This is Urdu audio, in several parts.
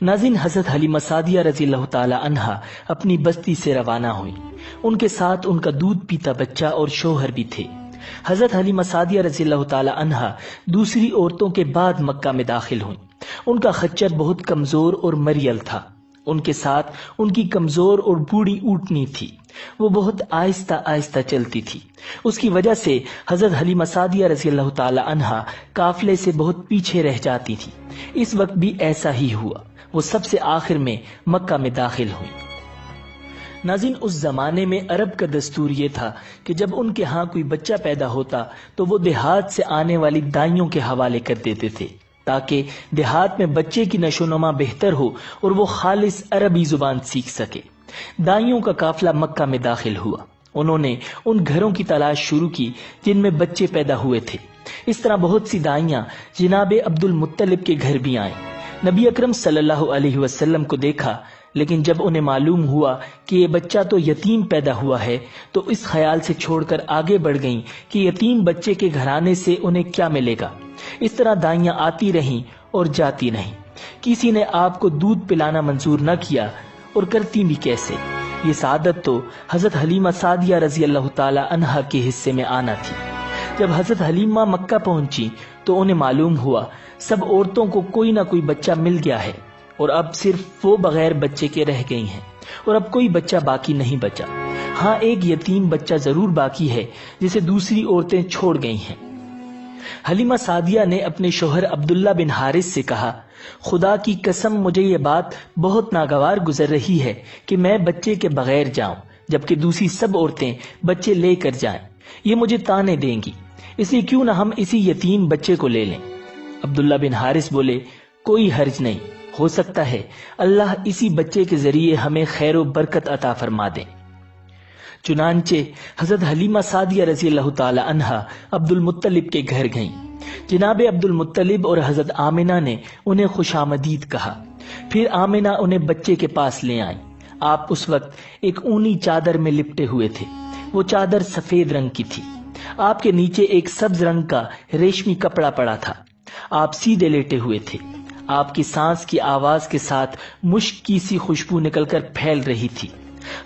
ناظرین، حضرت حلیمہ سعدیہ رضی اللہ تعالی عنہا اپنی بستی سے روانہ ہوئی۔ ان کے ساتھ ان کا دودھ پیتا بچہ اور شوہر بھی تھے۔ حضرت حلیمہ سعدیہ رضی اللہ تعالی عنہا دوسری عورتوں کے بعد مکہ میں داخل ہوئیں۔ ان کا خچر بہت کمزور اور مریل تھا۔ ان کے ساتھ ان کی کمزور اور بوڑھی اونٹنی تھی۔ وہ بہت آہستہ آہستہ چلتی تھی۔ اس کی وجہ سے حضرت حلیمہ سعدیہ رضی اللہ تعالی عنہا قافلے سے بہت پیچھے رہ جاتی تھی۔ اس وقت بھی ایسا ہی ہوا۔ وہ سب سے آخر میں مکہ میں داخل ہوئی۔ ناظرین، اس زمانے میں عرب کا دستور یہ تھا کہ جب ان کے ہاں کوئی بچہ پیدا ہوتا تو وہ دیہات سے آنے والی دائیوں کے حوالے کر دیتے تھے تاکہ دیہات میں بچے کی نشو و نما بہتر ہو اور وہ خالص عربی زبان سیکھ سکے۔ دائیوں کا قافلہ مکہ میں داخل ہوا۔ انہوں نے ان گھروں کی تلاش شروع کی جن میں بچے پیدا ہوئے تھے۔ اس طرح بہت سی دائیاں جناب عبد المطلب کے گھر بھی آئیں۔ نبی اکرم صلی اللہ علیہ وسلم کو دیکھا، لیکن جب انہیں معلوم ہوا کہ یہ بچہ تو یتیم پیدا ہوا ہے تو اس خیال سے چھوڑ کر آگے بڑھ گئیں کہ یتیم بچے کے گھرانے سے انہیں کیا ملے گا۔ اس طرح دائیاں آتی رہیں اور جاتی نہیں۔ کسی نے آپ کو دودھ پلانا منظور نہ کیا، اور کرتی بھی کیسے؟ یہ سعادت تو حضرت حلیمہ سعدیہ رضی اللہ تعالی عنہا کے حصے میں آنا تھی۔ جب حضرت حلیمہ مکہ پہنچی تو انہیں معلوم ہوا سب عورتوں کو کوئی نہ کوئی بچہ مل گیا ہے، اور اب صرف وہ بغیر بچے کے رہ گئی ہیں، اور اب کوئی بچہ باقی نہیں بچا۔ ہاں، ایک یتیم بچہ ضرور باقی ہے جسے دوسری عورتیں چھوڑ گئی ہیں۔ حلیمہ سعدیہ نے اپنے شوہر عبداللہ بن حارث سے کہا، خدا کی قسم مجھے یہ بات بہت ناگوار گزر رہی ہے کہ میں بچے کے بغیر جاؤں جبکہ دوسری سب عورتیں بچے لے کر جائیں۔ یہ مجھے تانے دیں گی، اس لیے کیوں نہ ہم اسی یتیم بچے کو لے لیں۔ عبداللہ بن حارث بولے، کوئی حرج نہیں، ہو سکتا ہے اللہ اسی بچے کے ذریعے ہمیں خیر و برکت عطا فرما دے۔ چنانچہ حضرت حلیمہ سعدیہ رضی اللہ تعالی عنہا عبد المطلب کے گھر گئیں۔ جناب عبد المطلب اور حضرت آمنہ نے انہیں خوش آمدید کہا۔ پھر آمنہ انہیں بچے کے پاس لے آئیں۔ آپ اس وقت ایک اونی چادر میں لپٹے ہوئے تھے۔ وہ چادر سفید رنگ کی تھی۔ آپ کے نیچے ایک سبز رنگ کا ریشمی کپڑا پڑا تھا۔ آپ سیدھے لیٹے ہوئے تھے۔ آپ کی سانس کی آواز کے ساتھ مشک کی سی خوشبو نکل کر پھیل رہی تھی۔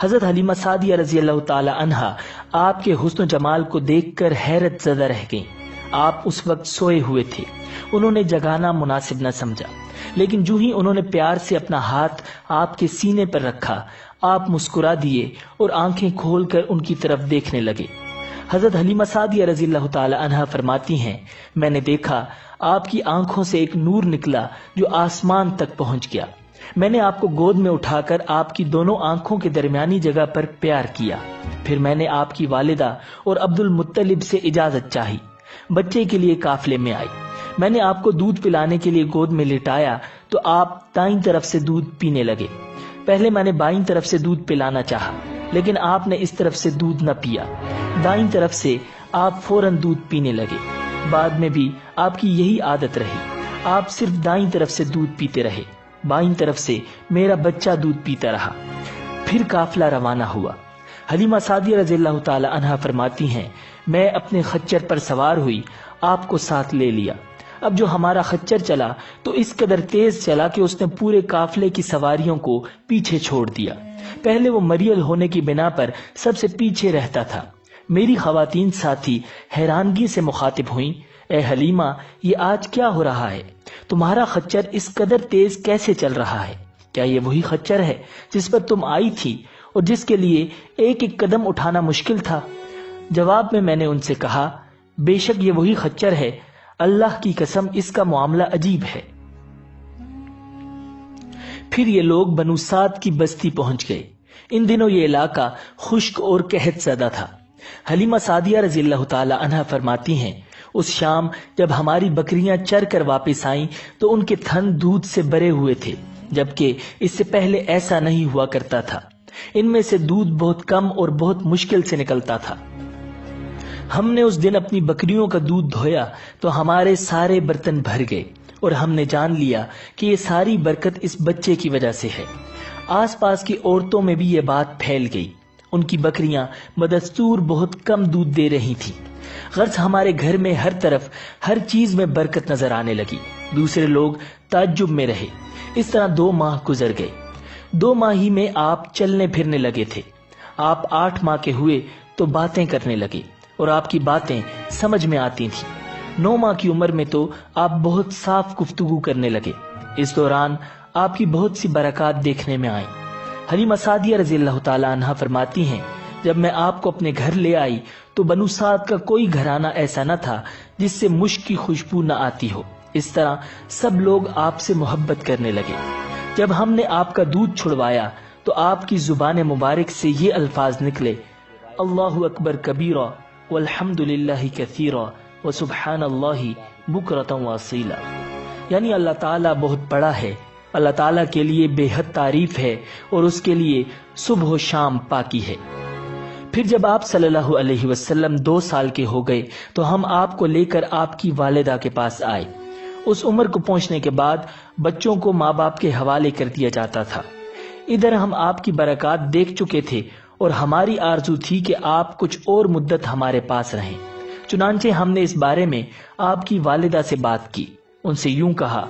حضرت حلیمہ سعدیہ رضی اللہ تعالی عنہا آپ کے حسن و جمال کو دیکھ کر حیرت زدہ رہ گئیں۔ آپ اس وقت سوئے ہوئے تھے۔ انہوں نے جگانا مناسب نہ سمجھا، لیکن جو ہی انہوں نے پیار سے اپنا ہاتھ آپ کے سینے پر رکھا، آپ مسکرا دیے اور آنکھیں کھول کر ان کی طرف دیکھنے لگے۔ حضرت حلیمہ سعدیہ رضی اللہ تعالی عنہا فرماتی ہیں، میں نے دیکھا آپ کی آنکھوں سے ایک نور نکلا جو آسمان تک پہنچ گیا۔ میں نے آپ کو گود میں اٹھا کر آپ کی دونوں آنکھوں کے درمیانی جگہ پر پیار کیا۔ پھر میں نے آپ کی والدہ اور عبد المطلب سے اجازت چاہی۔ بچے کے لیے قافلے میں آئی۔ میں نے آپ کو دودھ پلانے کے لیے گود میں لٹایا تو آپ دائیں طرف سے دودھ پینے لگے۔ پہلے میں نے بائیں طرف سے دودھ پلانا چاہا، لیکن آپ نے اس طرف سے دودھ نہ پیا۔ دائیں طرف سے آپ فوراً دودھ پینے لگے۔ بعد میں بھی آپ کی یہی عادت رہی، آپ صرف دائیں طرف سے دودھ پیتے رہے۔ بائیں طرف سے میرا بچہ دودھ پیتا رہا۔ پھر قافلہ روانہ ہوا۔ حلیمہ سعدیہ رضی اللہ تعالی عنہا فرماتی ہیں، میں اپنے خچر پر سوار ہوئی، آپ کو ساتھ لے لیا۔ اب جو ہمارا خچر چلا تو اس قدر تیز چلا کہ اس نے پورے قافلے کی سواریوں کو پیچھے چھوڑ دیا۔ پہلے وہ مریل ہونے کی بنا پر سب سے پیچھے رہتا تھا۔ میری خواتین ساتھی حیرانگی سے مخاطب ہوئیں، اے حلیمہ، یہ آج کیا ہو رہا ہے؟ تمہارا خچر اس قدر تیز کیسے چل رہا ہے؟ کیا یہ وہی خچر ہے جس پر تم آئی تھی اور جس کے لیے ایک ایک قدم اٹھانا مشکل تھا؟ جواب میں نے ان سے کہا، بے شک یہ وہی خچر ہے، اللہ کی قسم اس کا معاملہ عجیب ہے۔ پھر یہ لوگ بنو سعد کی بستی پہنچ گئے۔ ان دنوں یہ علاقہ خشک اور قحط زدہ تھا۔ حلیمہ سعدیہ رضی اللہ تعالی عنہا فرماتی ہیں، اس شام جب ہماری بکریاں چر کر واپس آئیں تو ان کے تھن دودھ سے بھرے ہوئے تھے، جبکہ اس سے پہلے ایسا نہیں ہوا کرتا تھا۔ ان میں سے دودھ بہت کم اور بہت مشکل سے نکلتا تھا۔ ہم نے اس دن اپنی بکریوں کا دودھ دھویا تو ہمارے سارے برتن بھر گئے، اور ہم نے جان لیا کہ یہ ساری برکت اس بچے کی وجہ سے ہے۔ آس پاس کی عورتوں میں بھی یہ بات پھیل گئی۔ ان کی بکریاں بدستور بہت کم دودھ دے رہی تھیں۔ غرض ہمارے گھر میں ہر طرف ہر چیز میں برکت نظر آنے لگی۔ دوسرے لوگ تعجب میں رہے۔ اس طرح 2 ماہ گزر گئے۔ 2 ماہ ہی میں آپ چلنے پھرنے لگے تھے۔ آپ 8 ماہ کے ہوئے تو باتیں کرنے لگے اور آپ کی باتیں سمجھ میں آتی تھیں۔ 9 ماہ کی عمر میں تو آپ بہت صاف گفتگو کرنے لگے۔ اس دوران آپ کی بہت سی برکات دیکھنے میں آئیں۔ حلیمہ سعدیہ رضی اللہ تعالی عنہا فرماتی ہیں، جب میں آپ کو اپنے گھر لے آئی تو بنو سعد کا کوئی گھرانہ ایسا نہ تھا جس سے مشک کی خوشبو نہ آتی ہو۔ اس طرح سب لوگ آپ سے محبت کرنے لگے۔ جب ہم نے آپ کا دودھ چھڑوایا تو آپ کی زبان مبارک سے یہ الفاظ نکلے، اللہ اکبر کبیرا والحمد للہ کثیرا وسبحان اللہ بکرۃ واصیلا، یعنی اللہ تعالیٰ بہت بڑا ہے، اللہ تعالیٰ کے لیے بے حد تعریف ہے اور اس کے لیے صبح و شام پاکی ہے۔ پھر جب آپ صلی اللہ علیہ وسلم 2 سال کے ہو گئے تو ہم آپ کو لے کر آپ کی والدہ کے پاس آئے۔ اس عمر کو پہنچنے کے بعد بچوں کو ماں باپ کے حوالے کر دیا جاتا تھا۔ ادھر ہم آپ کی برکات دیکھ چکے تھے اور ہماری آرزو تھی کہ آپ کچھ اور مدت ہمارے پاس رہیں۔ چنانچہ ہم نے اس بارے میں آپ کی والدہ سے بات کی۔ ان سے یوں کہا،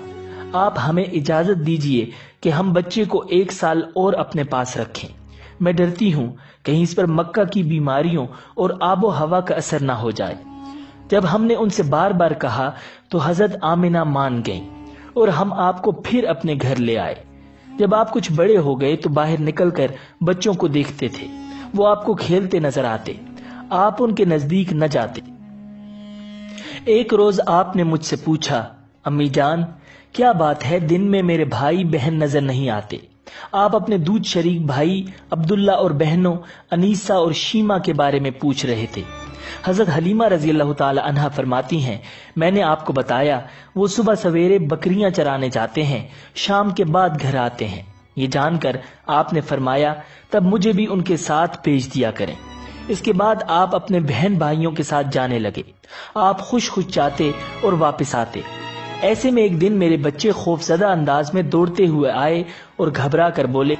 آپ ہمیں اجازت دیجئے کہ ہم بچے کو 1 سال اور اپنے پاس رکھیں۔ میں ڈرتی ہوں کہیں اس پر مکہ کی بیماریوں اور آب و ہوا کا اثر نہ ہو جائے۔ جب ہم نے ان سے بار بار کہا تو حضرت آمنہ مان گئیں اور ہم آپ کو پھر اپنے گھر لے آئے۔ جب آپ کچھ بڑے ہو گئے تو باہر نکل کر بچوں کو دیکھتے تھے، وہ آپ کو کھیلتے نظر آتے، آپ ان کے نزدیک نہ جاتے۔ ایک روز آپ نے مجھ سے پوچھا، امی جان کیا بات ہے دن میں میرے بھائی بہن نظر نہیں آتے؟ آپ اپنے دودھ شریک بھائی عبداللہ اور بہنوں انیسہ اور شیمہ کے بارے میں پوچھ رہے تھے۔ حضرت حلیمہ رضی اللہ تعالی عنہا فرماتی ہیں، میں نے آپ کو بتایا وہ صبح سویرے بکریاں چرانے جاتے ہیں، شام کے بعد گھر آتے ہیں۔ یہ جان کر آپ نے فرمایا، تب مجھے بھی ان کے ساتھ بھیج دیا کریں۔ اس کے بعد آپ اپنے بہن بھائیوں کے ساتھ جانے لگے۔ آپ خوش خوش جاتے اور واپس آتے۔ ایسے میں ایک دن میرے بچے خوفزدہ انداز میں دوڑتے ہوئے آئے اور گھبرا کر بولے،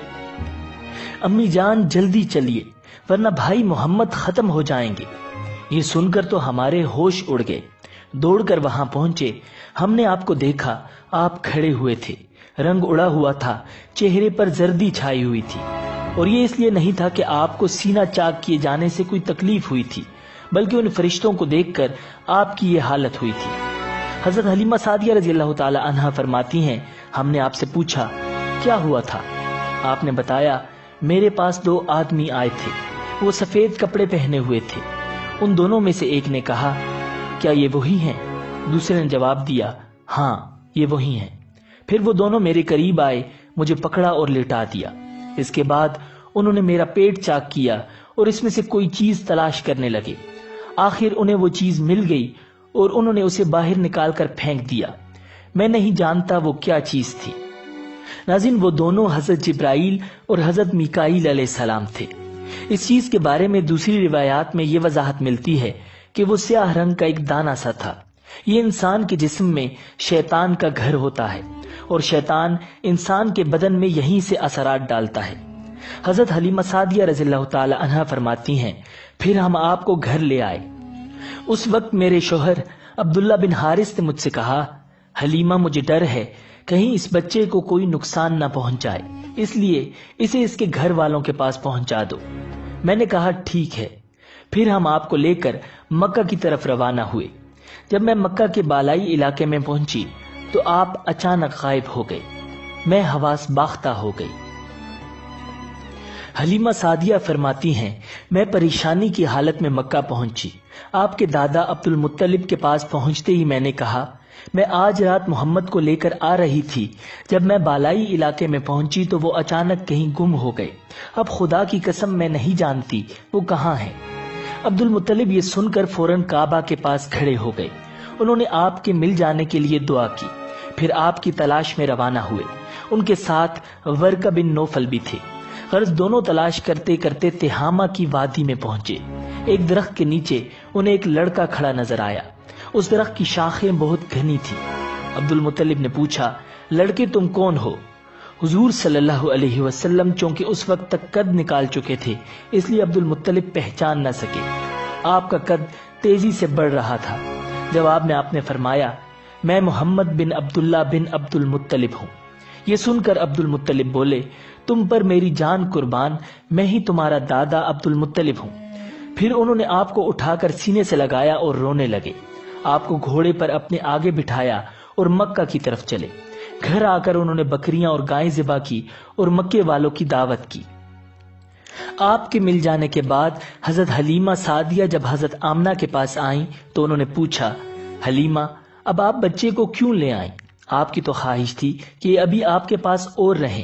امی جان جلدی چلیے ورنہ بھائی محمد ختم ہو جائیں گے۔ یہ سن کر تو ہمارے ہوش اڑ گئے۔ دوڑ کر وہاں پہنچے، ہم نے آپ کو دیکھا، آپ کھڑے ہوئے تھے، رنگ اڑا ہوا تھا، چہرے پر زردی چھائی ہوئی تھی، اور یہ اس لیے نہیں تھا کہ آپ کو سینہ چاک کیے جانے سے کوئی تکلیف ہوئی تھی، بلکہ ان فرشتوں کو دیکھ کر آپ کی یہ حالت ہوئی تھی۔ حضرت حلیمہ سعدیہ رضی اللہ تعالی عنہا فرماتی ہیں، ہم نے آپ سے پوچھا کیا ہوا تھا؟ آپ نے بتایا، میرے پاس 2 آدمی آئے تھے، وہ سفید کپڑے پہنے ہوئے تھے۔ ان دونوں میں سے ایک نے کہا، کیا یہ وہی ہیں؟ دوسرے نے جواب دیا، ہاں یہ وہی ہیں۔ پھر وہ دونوں میرے قریب آئے، مجھے پکڑا اور لٹا دیا۔ اس کے بعد انہوں نے میرا پیٹ چاک کیا اور اس میں سے کوئی چیز تلاش کرنے لگے۔ آخر انہیں وہ چیز مل گئی اور انہوں نے اسے باہر نکال کر پھینک دیا۔ میں نہیں جانتا وہ کیا چیز تھی۔ ناظرین، وہ دونوں حضرت جبرائیل اور حضرت میکائیل علیہ السلام تھے۔ اس چیز کے بارے میں دوسری روایات میں یہ وضاحت ملتی ہے کہ وہ سیاہ رنگ کا ایک دانہ سا تھا۔ یہ انسان کے جسم میں شیطان کا گھر ہوتا ہے اور شیطان انسان کے بدن میں یہیں سے اثرات ڈالتا ہے۔ حضرت حلیمہ سعدیہ رضی اللہ تعالی عنہا فرماتی ہیں، پھر ہم آپ کو گھر لے آئے۔ اس وقت میرے شوہر عبداللہ بن حارث نے مجھ سے کہا، حلیمہ مجھے ڈر ہے کہیں اس بچے کو کوئی نقصان نہ پہنچ جائے، اس لیے اسے اس کے گھر والوں کے پاس پہنچا دو۔ میں نے کہا ٹھیک ہے۔ پھر ہم آپ کو لے کر مکہ کی طرف روانہ ہوئے۔ جب میں مکہ کے بالائی علاقے میں پہنچی تو آپ اچانک غائب ہو گئے۔ میں حواس باختہ ہو گئی۔ حلیمہ سعدیہ فرماتی ہیں، میں پریشانی کی حالت میں مکہ پہنچی۔ آپ کے دادا عبد المطلب کے پاس پہنچتے ہی میں نے کہا، میں آج رات محمد کو لے کر آ رہی تھی، جب میں بالائی علاقے میں پہنچی تو وہ اچانک کہیں گم ہو گئے۔ اب خدا کی قسم میں نہیں جانتی وہ کہاں ہے۔ عبد المطلب یہ سن کر فوراً کعبہ کے پاس کھڑے ہو گئے۔ انہوں نے آپ کے مل جانے کے لیے دعا کی، پھر آپ کی تلاش میں روانہ ہوئے۔ ان کے ساتھ ورقہ بن نوفل بھی تھے۔ غرض دونوں تلاش کرتے کرتے تہامہ کی وادی میں پہنچے۔ ایک درخت کے نیچے انہیں ایک لڑکا کھڑا نظر آیا۔ اس درخت کی شاخیں بہت گھنی تھی۔ عبد المطلب نے پوچھا، لڑکے تم کون ہو؟ حضور صلی اللہ علیہ وسلم چونکہ اس وقت تک قد نکال چکے تھے، اس لیے عبد المطلب پہچان نہ سکے۔ آپ کا قد تیزی سے بڑھ رہا تھا۔ جواب میں آپ نے فرمایا، میں محمد بن عبداللہ بن عبد المطلب ہوں۔ یہ سن کر عبد المطلب بولے، تم پر میری جان قربان، میں ہی تمہارا دادا عبد المطلب ہوں۔ پھر انہوں نے آپ کو اٹھا کر سینے سے لگایا اور رونے لگے۔ آپ کو گھوڑے پر اپنے آگے بٹھایا اور مکہ کی طرف چلے۔ گھر آ کر انہوں نے بکریاں اور گائیں ذبح کی اور مکے والوں کی دعوت کی۔ آپ کے مل جانے کے بعد حضرت حلیمہ سعدیہ جب حضرت آمنہ کے پاس آئیں تو انہوں نے پوچھا، حلیمہ اب آپ بچے کو کیوں لے آئیں؟ آپ کی تو خواہش تھی کہ یہ ابھی آپ کے پاس اور رہیں۔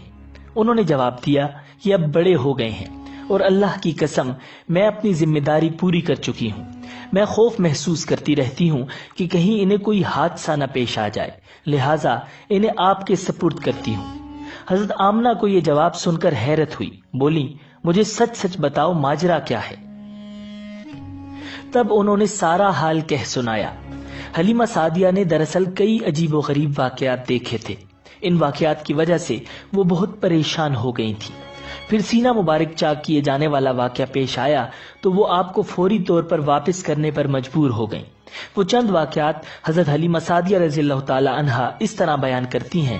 انہوں نے جواب دیا، یہ اب بڑے ہو گئے ہیں اور اللہ کی قسم میں اپنی ذمہ داری پوری کر چکی ہوں۔ میں خوف محسوس کرتی رہتی ہوں کہ کہیں انہیں کوئی حادثہ نہ پیش آ جائے، لہٰذا انہیں آپ کے سپرد کرتی ہوں۔ حضرت آمنہ کو یہ جواب سن کر حیرت ہوئی، بولی، مجھے سچ سچ بتاؤ ماجرا کیا ہے؟ تب انہوں نے سارا حال کہہ سنایا۔ حلیمہ سعدیہ نے دراصل کئی عجیب و غریب واقعات دیکھے تھے۔ ان واقعات کی وجہ سے وہ بہت پریشان ہو گئی تھی۔ پھر سینہ مبارک چاک کیے جانے والا واقعہ پیش آیا تو وہ آپ کو فوری طور پر واپس کرنے پر مجبور ہو گئیں۔ وہ چند واقعات حضرت حلیمہ سعدیہ رضی اللہ تعالی عنہا اس طرح بیان کرتی ہیں،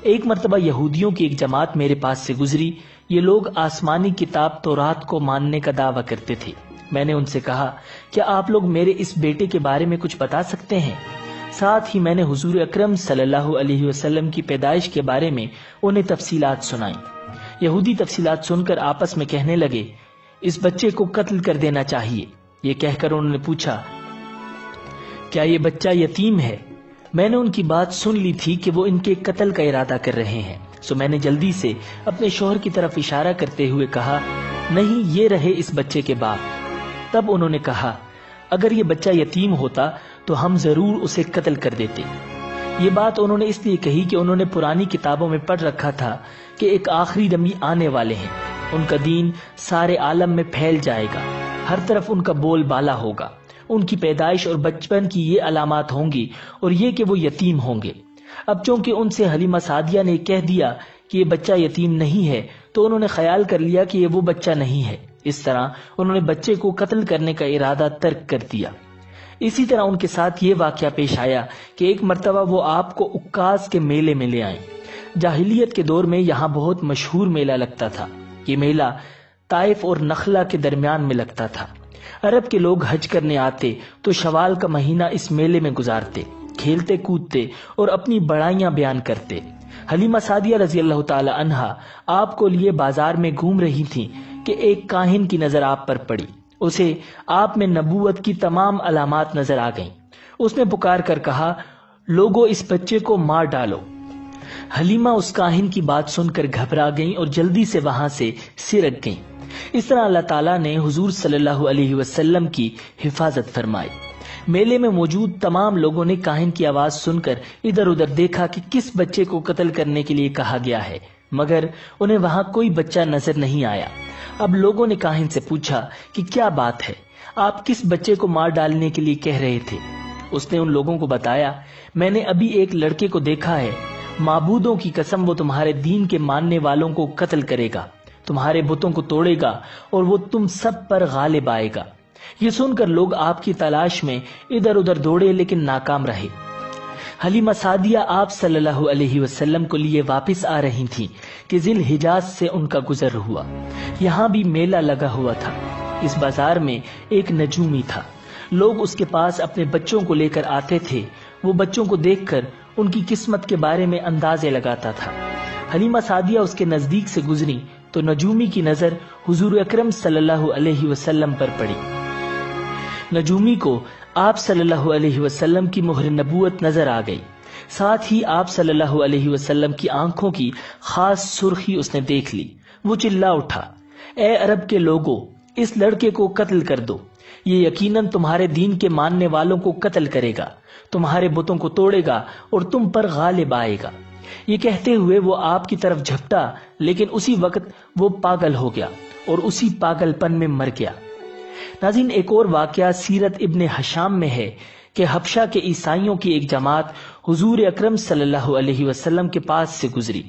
ایک مرتبہ یہودیوں کی ایک جماعت میرے پاس سے گزری۔ یہ لوگ آسمانی کتاب تورات کو ماننے کا دعویٰ کرتے تھے۔ میں نے ان سے کہا، کیا آپ لوگ میرے اس بیٹے کے بارے میں کچھ بتا سکتے ہیں؟ ساتھ ہی میں نے حضور اکرم صلی اللہ علیہ وسلم کی پیدائش کے بارے میں انہیں تفصیلات سنائیں۔ یہودی تفصیلات سن کر آپس میں کہنے لگے، اس بچے کو قتل کر دینا چاہیے۔ یہ کہہ کر انہوں نے پوچھا، کیا یہ بچہ یتیم ہے؟ میں نے ان کی بات سن لی تھی کہ وہ ان کے قتل کا ارادہ کر رہے ہیں، سو میں نے جلدی سے اپنے شوہر کی طرف اشارہ کرتے ہوئے کہا، نہیں، یہ رہے اس بچے کے باپ۔ تب انہوں نے کہا، اگر یہ بچہ یتیم ہوتا تو ہم ضرور اسے قتل کر دیتے۔ یہ بات انہوں نے اس لیے کہی کہ انہوں نے پرانی کتابوں میں پڑھ رکھا تھا کہ ایک آخری نبی آنے والے ہیں، ان کا دین سارے عالم میں پھیل جائے گا، ہر طرف ان کا بول بالا ہوگا، ان کی پیدائش اور بچپن کی یہ علامات ہوں گی اور یہ کہ وہ یتیم ہوں گے۔ اب چونکہ ان سے حلیمہ سعدیہ نے کہہ دیا کہ یہ بچہ یتیم نہیں ہے تو انہوں نے خیال کر لیا کہ یہ وہ بچہ نہیں ہے۔ اس طرح انہوں نے بچے کو قتل کرنے کا ارادہ ترک کر دیا۔ اسی طرح ان کے ساتھ یہ واقعہ پیش آیا کہ ایک مرتبہ وہ آپ کو عکاظ کے میلے میں لے آئیں۔ جاہلیت کے دور میں یہاں بہت مشہور میلہ لگتا تھا۔ یہ میلہ طائف اور نخلا کے درمیان میں لگتا تھا۔ عرب کے لوگ حج کرنے آتے تو شوال کا مہینہ اس میلے میں گزارتے، کھیلتے کودتے اور اپنی بڑائیاں بیان کرتے۔ حلیمہ سعدیہ رضی اللہ تعالی عنہا آپ کو لیے بازار میں گھوم رہی تھیں کہ ایک کاہن کی نظر آپ پر پڑی۔ اسے آپ میں نبوت کی تمام علامات نظر آ گئیں۔ اس نے پکار کر کہا، لوگو اس بچے کو مار ڈالو۔ حلیمہ اس کاہن کی بات سن کر گھبرا گئیں اور جلدی سے وہاں سے سرک گئیں۔ اس طرح اللہ تعالیٰ نے حضور صلی اللہ علیہ وسلم کی حفاظت فرمائی۔ میلے میں موجود تمام لوگوں نے کاہن کی آواز سن کر ادھر ادھر دیکھا کہ کس بچے کو قتل کرنے کے لیے کہا گیا ہے، مگر انہیں وہاں کوئی بچہ نظر نہیں آیا۔ اب لوگوں نے کاہن سے پوچھا کہ کیا بات ہے، آپ کس بچے کو مار ڈالنے کے لیے کہہ رہے تھے؟ اس نے ان لوگوں کو بتایا، میں نے ابھی ایک لڑکے کو دیکھا ہے، معبودوں کی قسم وہ تمہارے دین کے ماننے والوں کو قتل کرے گا، تمہارے بتوں کو توڑے گا اور وہ تم سب پر غالب آئے گا۔ یہ سن کر لوگ آپ کی تلاش میں ادھر ادھر دوڑے لیکن ناکام رہے۔ حلیمہ سعدیہ آپ صلی اللہ علیہ وسلم کو لیے واپس آ رہی تھیں کہ ذی الحجاز سے ان کا گزر ہوا۔ یہاں بھی میلہ لگا ہوا تھا۔ اس بازار میں ایک نجومی تھا، لوگ اس کے پاس اپنے بچوں کو لے کر آتے تھے۔ وہ بچوں کو دیکھ کر ان کی قسمت کے بارے میں اندازے لگاتا تھا۔ حلیمہ سعدیہ اس کے نزدیک سے گزری تو نجومی کی نظر حضور اکرم صلی اللہ علیہ وسلم پر پڑی۔ نجومی کو آپ صلی اللہ علیہ وسلم کی مہر نبوت نظر آ گئی، ساتھ ہی آپ صلی اللہ علیہ وسلم کی آنکھوں کی خاص سرخی اس نے دیکھ لی۔ وہ چلا اٹھا، اے عرب کے لوگو، اس لڑکے کو قتل کر دو، یہ یقیناً تمہارے دین کے ماننے والوں کو قتل کرے گا، تمہارے بتوں کو توڑے گا اور تم پر غالب آئے گا۔ یہ کہتے ہوئے وہ آپ کی طرف جھپٹا، لیکن اسی وقت وہ پاگل ہو گیا اور اسی پاگل پن میں مر گیا۔ ناظرین، ایک اور واقعہ سیرت ابن حشام میں ہے کہ حبشہ کے عیسائیوں کی ایک جماعت حضور اکرم صلی اللہ علیہ وسلم کے پاس سے گزری۔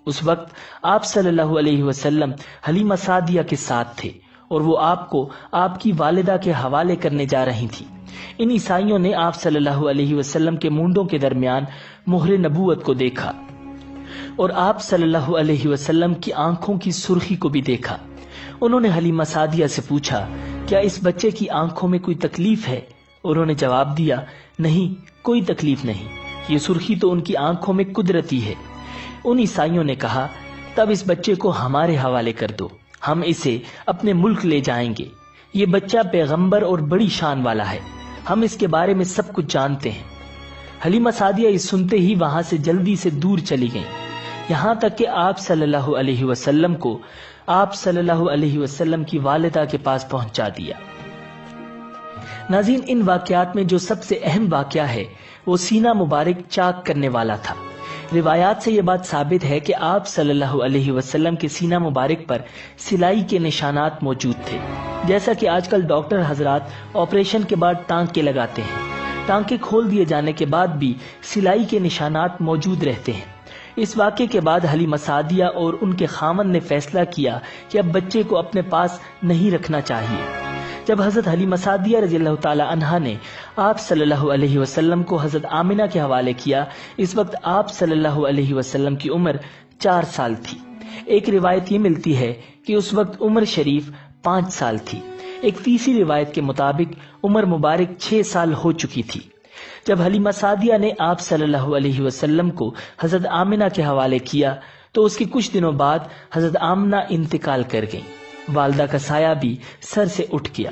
اس وقت آپ صلی اللہ علیہ وسلم حلیمہ سعدیہ کے ساتھ تھے اور وہ آپ کو آپ کی والدہ کے حوالے کرنے جا رہی تھی۔ ان عیسائیوں نے آپ صلی اللہ علیہ وسلم کے مونڈوں کے درمیان مہر نبوت کو دیکھا۔ اور آپ صلی اللہ علیہ وسلم کی آنکھوں کی سرخی کو بھی دیکھا۔ انہوں نے حلیمہ سعدیہ سے پوچھا، کیا اس بچے کی آنکھوں میں کوئی تکلیف ہے؟ انہوں نے جواب دیا، نہیں، کوئی تکلیف نہیں، یہ سرخی تو ان کی آنکھوں میں قدرتی ہے۔ ان عیسائیوں نے کہا، تب اس بچے کو ہمارے حوالے کر دو، ہم اسے اپنے ملک لے جائیں گے۔ یہ بچہ پیغمبر اور بڑی شان والا ہے، ہم اس کے بارے میں سب کچھ جانتے ہیں۔ حلیمہ سعدیہ اس سنتے ہی وہاں سے جلدی سے دور چلی گئیں، یہاں تک کہ آپ صلی اللہ علیہ وسلم کو آپ صلی اللہ علیہ وسلم کی والدہ کے پاس پہنچا دیا۔ ناظرین، ان واقعات میں جو سب سے اہم واقعہ ہے وہ سینہ مبارک چاک کرنے والا تھا۔ روایات سے یہ بات ثابت ہے کہ آپ صلی اللہ علیہ وسلم کے سینہ مبارک پر سلائی کے نشانات موجود تھے، جیسا کہ آج کل ڈاکٹر حضرات آپریشن کے بعد ٹانکے لگاتے ہیں۔ ٹانکے کھول دیے جانے کے بعد بھی سلائی کے نشانات موجود رہتے ہیں۔ اس واقعے کے بعد حلیمہ سعدیہ اور ان کے خاوند نے فیصلہ کیا کہ اب بچے کو اپنے پاس نہیں رکھنا چاہیے۔ جب حضرت حلیمہ سعدیہ رضی اللہ تعالی عنہا نے آپ صلی اللہ علیہ وسلم کو حضرت آمنہ کے حوالے کیا، اس وقت آپ صلی اللہ علیہ وسلم کی عمر 4 سال تھی۔ ایک روایت یہ ملتی ہے کہ اس وقت عمر شریف 5 سال تھی۔ ایک تیسری روایت کے مطابق عمر مبارک 6 سال ہو چکی تھی۔ جب حلیمہ سعدیہ نے آپ صلی اللہ علیہ وسلم کو حضرت آمنہ کے حوالے کیا تو اس کے کچھ دنوں بعد حضرت آمنہ انتقال کر گئیں۔ والدہ کا سایہ بھی سر سے اٹھ گیا۔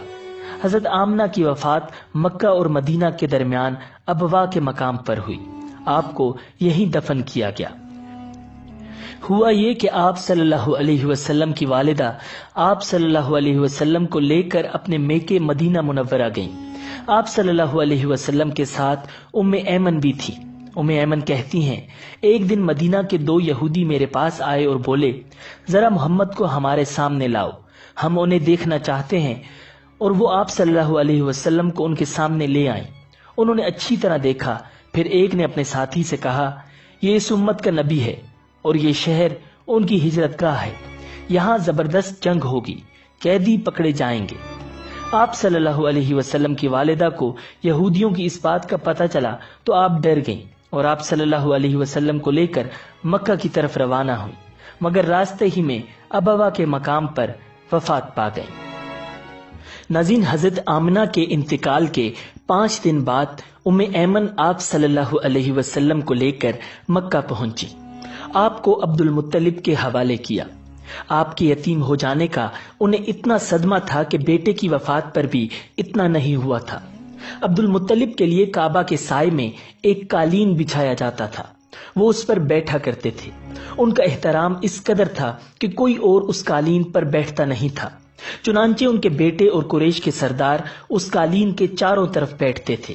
حضرت آمنہ کی وفات مکہ اور مدینہ کے درمیان ابوا کے مقام پر ہوئی۔ آپ کو یہیں دفن کیا گیا۔ ہوا یہ کہ آپ صلی اللہ علیہ وسلم کی والدہ آپ صلی اللہ علیہ وسلم کو لے کر اپنے میکے مدینہ منورہ گئیں۔ آپ صلی اللہ علیہ وسلم کے ساتھ ام ایمن بھی تھی۔ ام ایمن کہتی ہیں، ایک دن مدینہ کے 2 یہودی میرے پاس آئے اور بولے، ذرا محمد کو ہمارے سامنے لاؤ، ہم انہیں دیکھنا چاہتے ہیں۔ اور وہ آپ صلی اللہ علیہ وسلم کو ان کے سامنے لے آئیں۔ انہوں نے اچھی طرح دیکھا، پھر ایک نے اپنے ساتھی سے کہا، یہ اس امت کا نبی ہے اور یہ شہر ان کی ہجرت گاہ ہے، یہاں زبردست جنگ ہوگی، قیدی پکڑے جائیں گے۔ آپ صلی اللہ علیہ وسلم کی والدہ کو یہودیوں کی اس بات کا پتہ چلا تو آپ ڈر گئیں اور آپ صلی اللہ علیہ وسلم کو لے کر مکہ کی طرف روانہ ہوئی، مگر راستے ہی میں ابوا کے مقام پر وفات پا گئیں۔ ناظرین، حضرت آمنہ کے انتقال کے 5 دن بعد ام ایمن آپ صلی اللہ علیہ وسلم کو لے کر مکہ پہنچی۔ آپ کو عبد المطلب کے حوالے کیا۔ آپ کے یتیم ہو جانے کا انہیں اتنا صدمہ تھا کہ بیٹے کی وفات پر بھی اتنا نہیں ہوا تھا۔ عبد المطلب کے لیے کعبہ کے سائے میں ایک قالین بچھایا جاتا تھا، وہ اس پر بیٹھا کرتے تھے۔ ان کا احترام اس قدر تھا کہ کوئی اور اس قالین پر بیٹھتا نہیں تھا، چنانچہ ان کے بیٹے اور قریش کے سردار اس قالین کے چاروں طرف بیٹھتے تھے۔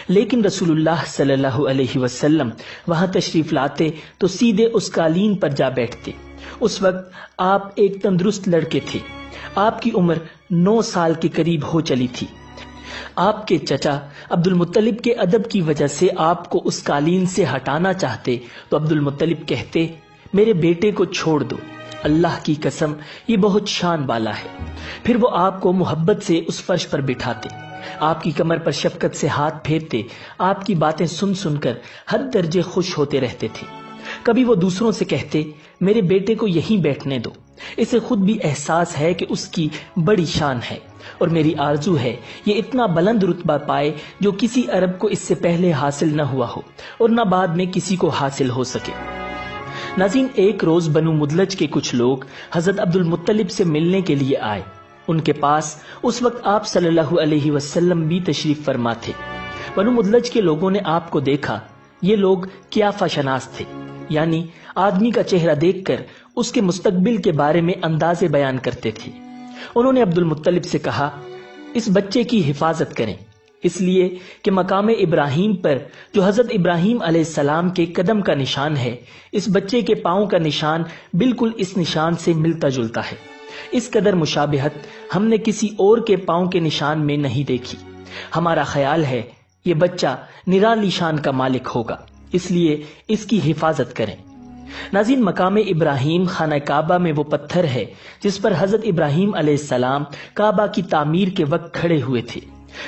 لیکن رسول اللہ صلی اللہ علیہ وسلم وہاں تشریف لاتے تو سیدھے اس قالین پر جا بیٹھتے۔ اس وقت آپ ایک تندرست لڑکے تھے، آپ کی عمر 9 سال کے قریب ہو چلی تھی۔ آپ کے چچا عبد المطلب کے ادب کی وجہ سے آپ کو اس قالین سے ہٹانا چاہتے تو عبد المطلب کہتے، میرے بیٹے کو چھوڑ دو، اللہ کی قسم یہ بہت شان والا ہے۔ پھر وہ آپ کو محبت سے اس فرش پر بٹھاتے، آپ کی کمر پر شفقت سے ہاتھ پھیرتے، آپ کی باتیں سن سن کر حد درجے خوش ہوتے رہتے تھے۔ کبھی وہ دوسروں سے کہتے، میرے بیٹے کو یہیں بیٹھنے دو، اسے خود بھی احساس ہے کہ اس کی بڑی شان ہے، اور میری آرزو ہے یہ اتنا بلند رتبہ پائے جو کسی عرب کو اس سے پہلے حاصل نہ ہوا ہو اور نہ بعد میں کسی کو حاصل ہو سکے۔ ناظرین، ایک روز بنو مدلج کے کچھ لوگ حضرت عبد المطلب سے ملنے کے لیے آئے۔ ان کے پاس اس وقت آپ صلی اللہ علیہ وسلم بھی تشریف فرما تھے۔ بنو مدلج کے لوگوں نے آپ کو دیکھا۔ یہ لوگ قیافہ شناس تھے، یعنی آدمی کا چہرہ دیکھ کر اس کے مستقبل کے بارے میں اندازے بیان کرتے تھے۔ انہوں نے عبد المطلب سے کہا، اس بچے کی حفاظت کریں، اس لیے کہ مقام ابراہیم پر جو حضرت ابراہیم علیہ السلام کے قدم کا نشان ہے، اس بچے کے پاؤں کا نشان بالکل اس نشان سے ملتا جلتا ہے۔ اس قدر مشابہت ہم نے کسی اور کے پاؤں کے نشان میں نہیں دیکھی۔ ہمارا خیال ہے یہ بچہ نرالی شان کا مالک ہوگا، اس لیے اس کی حفاظت کریں۔ ناظرین، مقام ابراہیم خانہ کعبہ میں وہ پتھر ہے جس پر حضرت ابراہیم علیہ السلام کعبہ کی تعمیر کے وقت کھڑے ہوئے تھے۔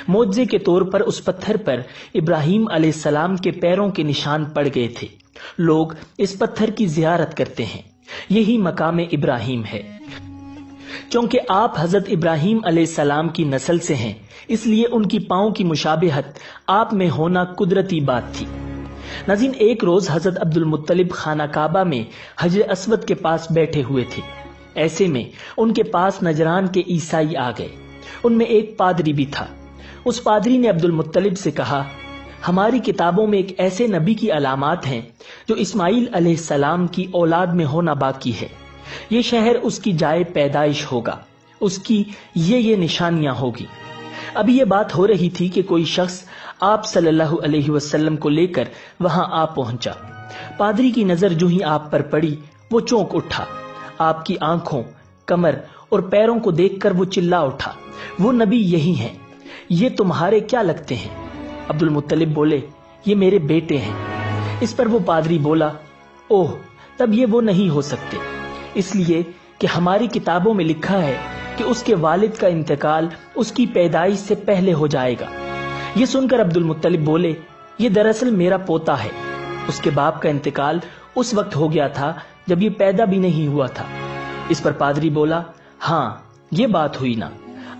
معجزے کے طور پر اس پتھر پر ابراہیم علیہ السلام کے پیروں کے نشان پڑ گئے تھے۔ لوگ اس پتھر کی زیارت کرتے ہیں، یہی مقام ابراہیم ہے۔ چونکہ آپ حضرت ابراہیم علیہ السلام کی نسل سے ہیں، اس لیے ان کی پاؤں کی مشابہت آپ میں ہونا قدرتی بات تھی۔ ناظرین، ایک روز حضرت عبد المطلب خانہ کعبہ میں حجر اسود کے پاس بیٹھے ہوئے تھے۔ ایسے میں ان کے پاس نجران کے عیسائی آ گئے۔ ان میں ایک پادری بھی تھا۔ اس پادری نے عبد المطلب سے کہا، ہماری کتابوں میں ایک ایسے نبی کی علامات ہیں جو اسماعیل علیہ السلام کی اولاد میں ہونا باقی ہے۔ یہ شہر اس کی جائے پیدائش ہوگا، اس کی یہ نشانیاں ہوگی۔ ابھی یہ بات ہو رہی تھی کہ کوئی شخص آپ صلی اللہ علیہ وسلم کو لے کر وہاں آ پہنچا۔ پادری کی نظر جو ہی آپ پر پڑی وہ چونک اٹھا۔ آپ کی آنکھوں، کمر اور پیروں کو دیکھ کر وہ چلا اٹھا، وہ نبی یہی ہیں، یہ تمہارے کیا لگتے ہیں؟ عبد المطلب بولے، یہ میرے بیٹے ہیں۔ اس پر وہ پادری بولا، اوہ، تب یہ وہ نہیں ہو سکتے، اس لیے کہ ہماری کتابوں میں لکھا ہے کہ اس کے والد کا انتقال اس کی پیدائش سے پہلے ہو جائے گا۔ یہ سن کر عبد المطلب بولے، یہ دراصل میرا پوتا ہے، اس کے باپ کا انتقال اس وقت ہو گیا تھا جب یہ پیدا بھی نہیں ہوا تھا۔ اس پر پادری بولا، ہاں، یہ بات ہوئی نا،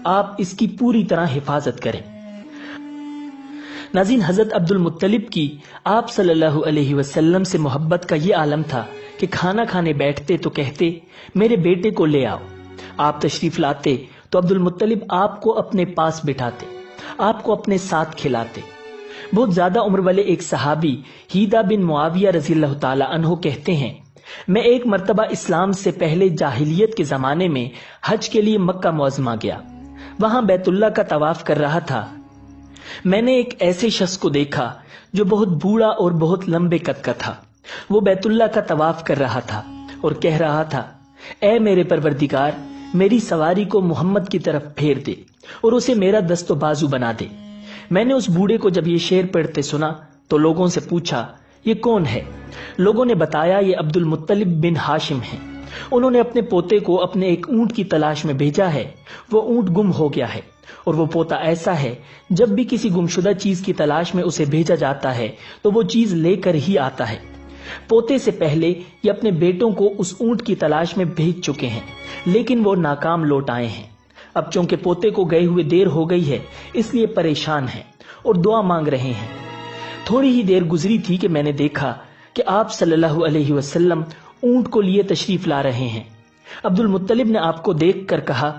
آپ اس کی پوری طرح حفاظت کریں۔ ناظرین، حضرت عبد المطلب کی آپ صلی اللہ علیہ وسلم سے محبت کا یہ عالم تھا کہ کھانا کھانے بیٹھتے تو کہتے، میرے بیٹے کو لے آؤ۔ آپ تشریف لاتے تو عبد المطلب آپ کو اپنے پاس بٹھاتے، آپ کو اپنے ساتھ کھلاتے۔ بہت زیادہ عمر والے ایک صحابی ہیدا بن معاویہ رضی اللہ تعالی عنہ کہتے ہیں، میں ایک مرتبہ اسلام سے پہلے جاہلیت کے زمانے میں حج کے لیے مکہ معظمہ گیا۔ وہاں بیت اللہ کا طواف کر رہا تھا۔ میں نے ایک ایسے شخص کو دیکھا جو بہت بوڑھا اور بہت لمبے قد کا تھا۔ وہ بیت اللہ کا طواف کر رہا تھا اور کہہ رہا تھا، اے میرے پروردگار، میری سواری کو محمد کی طرف پھیر دے اور اسے میرا دست و بازو بنا دے۔ میں نے اس بوڑھے کو جب یہ شعر پڑھتے سنا تو لوگوں سے پوچھا، یہ کون ہے؟ لوگوں نے بتایا، یہ عبد المطلب بن ہاشم ہیں۔ انہوں نے اپنے پوتے کو اپنے ایک اونٹ کی تلاش میں بھیجا ہے، وہ اونٹ گم ہو گیا ہے، اور وہ پوتا ایسا ہے جب بھی کسی گمشدہ چیز کی تلاش میں اسے بھیجا جاتا ہے تو وہ چیز لے کر ہی آتا ہے۔ پوتے سے پہلے یہ اپنے بیٹوں کو اس اونٹ کی تلاش میں بھیج چکے ہیں، لیکن وہ ناکام لوٹ آئے ہیں۔ اب چونکہ پوتے کو گئے ہوئے دیر ہو گئی ہے، اس لیے پریشان ہیں اور دعا مانگ رہے ہیں۔ تھوڑی ہی دیر گزری تھی کہ میں نے دیکھا کہ آپ صلی اللہ علیہ وسلم اونٹ کو لیے تشریف لا رہے ہیں۔ عبد المطلب نے آپ کو دیکھ کر کہا،